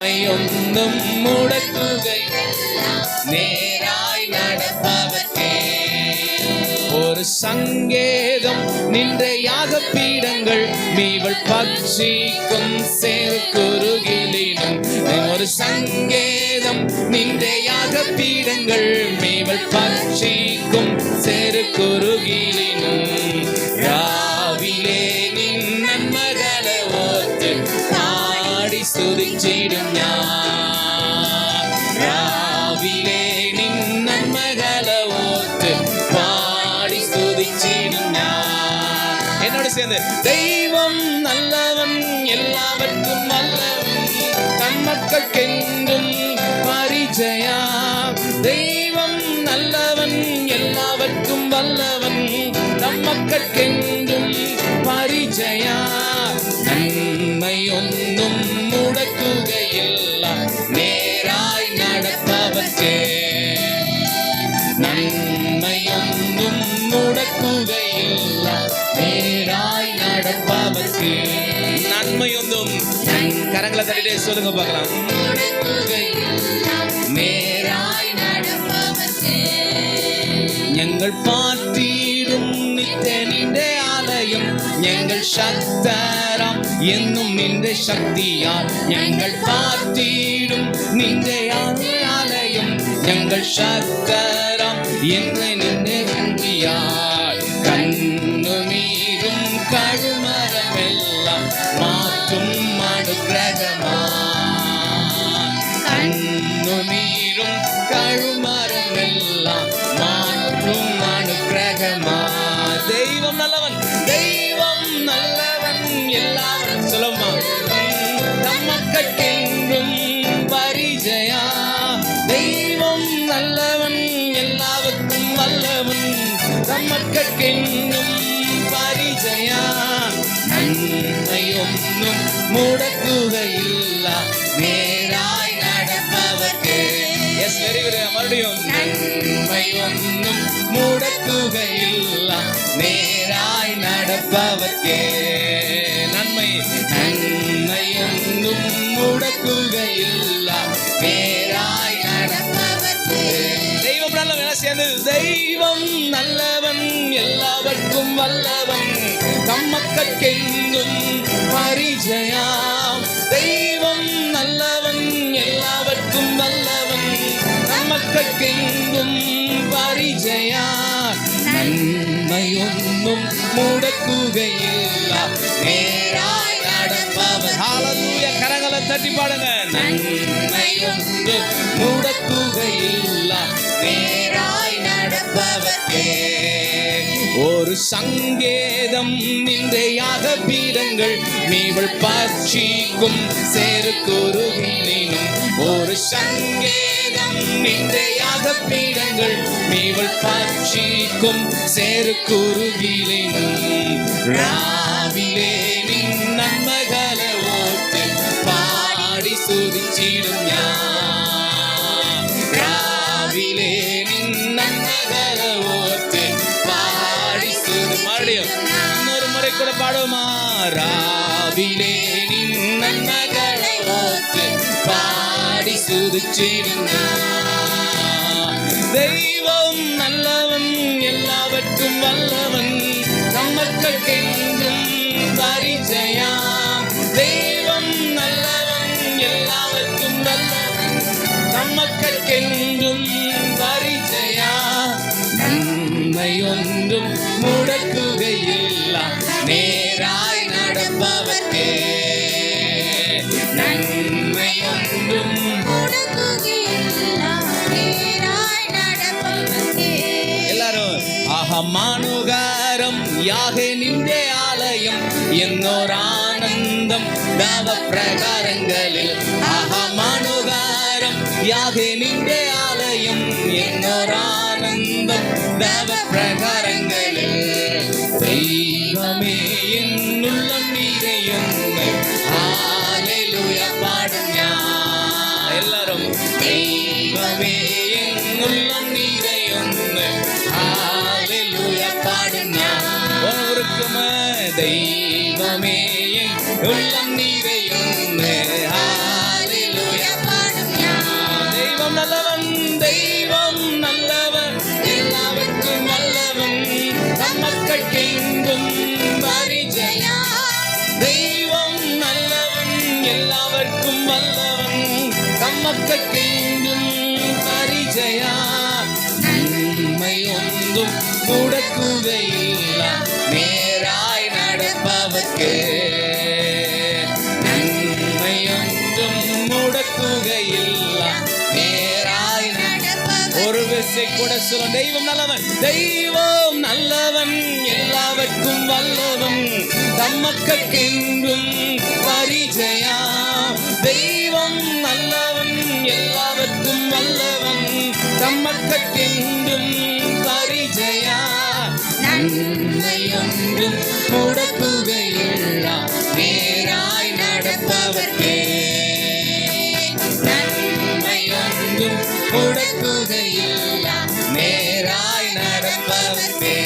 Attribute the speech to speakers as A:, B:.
A: ஒன்றும் முடக்குகை நேராய் நடப்பவர்க்கே ஒரு சங்கேதம் நின்ற யாக பீடங்கள் மீவள் பட்சிக்கும் சேர்க்குருகிலினும் ஒரு சங்கேதம் நின்ற யாக பீடங்கள் மீவள் பட்சிக்கும் சேர்க்குருகிலினும் ராவிலே நின் நன்மகளை ஓத்து பாடி சுதிச்சிடும் ராவிலே நின் நன்மகளை ஓத்து பாடி சுதிச்சிடும் என்னோட சேர்ந்து தெய்வம் நல்லவன் எல்லாவற்றும் வல்லவன் தன் மக்களுக்கென்றும் பரிஜயா தெய்வம் நல்லவன் எல்லாவற்றும் வல்லவன் தம் மக்களுக்கென்றும் பரிஜயா நன்மை ஒன்றும் முடக்குகையில்லா நேராய் நடப்பவர்க்கே நன்மை ஒன்றும் முடக்குகையில்லா நேராய் நடப்பவர்க்கே நன்மை ஒன்றும் கரங்களை தட்டிட்டே சொல்லுங்க பார்க்கலாம் நேராய் நடப்பவர்க்கே எங்கள் பாட்டிடும் நித்த ஆலயம் எங்கள் சக்தராம் என்னும் நின்ற சக்தியால் எங்கள் பாட்டிடும் நின்ற ஆலயம் எங்கள் சக்தராம் என்ற நின்ற சக்தியால் கண்ணு மீறும் கழுமரம் எல்லாம் மாற்றும் அனுக்கிரகமா கண்ணு மீறும் கழுமரம் எல்லாம் மாற்றும் அனுக்கிரகமா தெய்வம் நல்லவன் தெய்வம் நல்லவன் எல்லாரும் சொல்லுமா தம் மக்களுக்கென்றும் பரிஜயா தெய்வம் நல்லவன் எல்லாவற்றும் வல்லவன் தம் மக்களுக்கென்றும் பரிஜயா நன்மை ஒன்றும் முடக்குகையில்லா நேராய் நடப்பவர்க்கே எஸ் வெரி குட் மறுபடியும் நன்மை ஒன்றும் முடக்குகையில்லா நேராய் நடப்பவர்க்கே நன்மை நன்மை ஒன்றும் முடக்குகையில்லா நேராய் நடப்பவர்க்கே தெய்வம் நல்லவன் சேர்ந்து தெய்வம் நல்லவன் எல்லாவர்க்கும் வல்லவன் தம் மக்களுக்கென்றும் பரிஜயா தெய்வம் நல்லவன் எல்லாவர்க்கும் வல்லவன் தம் மக்களுக்கென்றும் பரிஜயா நன்மை ஒன்றும் முடக்குகையில்லா நேராய் நடப்பவர் ஹல்லேலூயா கரங்களை தட்டி பாடுங்க நன்மை ஒன்றும் முடக்குகையில்லா நேராய் நடப்பவர்க்கே ஒரு சங்கேதம் நின்ற யாக பீடங்கள் மீவள் பட்சிக்கும் சேர்க்குருகிலினும் ஒரு சங்கேதம் நின்ற யாக பீடங்கள் மீவள் பட்சிக்கும் சேர்க்குருகிலினும் ராவிலே நின் நன்மகளை ஓத்து பாடி சுதிச்சிடும் ராவிலே நின் நன்மகளை ஓத்து பாடி சுதி மறுபடியும் இன்னொரு முறை கூட பாடுமா ராவிலே நின் நன்மகளை ஓத்து பாடி சுதிச்சிடும் தெய்வம் நல்லவன் எல்லாவற்றும் வல்லவன் தம் மக்களுக்கென்றும் பரிஜயா தெய்வம் நல்லவன் எல்லாவற்றும் வல்லவன் தம் மக்களுக்கென்றும் பரிஜயா நன்மை ஒன்றும் முடக்குகையில்லா நேராய் நடப்பவர்க்கே நன்மை ஒன்றும் எல்லாரும் அகமானுகாரம் யாக நின்றே ஆலயம் என்னோர் ஆனந்தம் தவ பிரகாரங்களில் அகமானுகாரம் யாக நின்றே ஆலயம் என்னோர் ஆனந்தம் தவ பிரகாரங்களில் தெய்வமே என் உள்ளம் நிறையும் ஹல்லேலூயா பாடும் எல்லாரும் தெய்வமே என் உள்ளம் நிறையும் ஹல்லேலூயா பாடும் ஒருவருக்கும் தெய்வமே என் உள்ளம் நிறையும் ஹல்லேலூயா வல்லவன் தம்மக்கெங்கும் பரிஜயா நன்மை ஒன்றும் முடக்குகையில்லை நேராய் நடப்பவர்க்கு நன்மை ஒன்றும் முடக்குகையில்லை நேராய் ஒரு விசை கூட சொல்லும் தெய்வம் நல்லவன் தெய்வம் நல்லவன் எல்லாவர்க்கும் வல்லவன் தம்மக்கெங்கும் பரிஜயா தெய்வம் நல்லவன் எல்லாவர்க்கும் வல்லவன் தம்மக்கெங்கும் பரிஜயா நன்மையொன்றும் முடக்குகையில்லா நேராய் நடப்பவர்க்கே நன்மையொன்றும் முடக்குகையில்லா நேராய் நடப்பவர்க்கே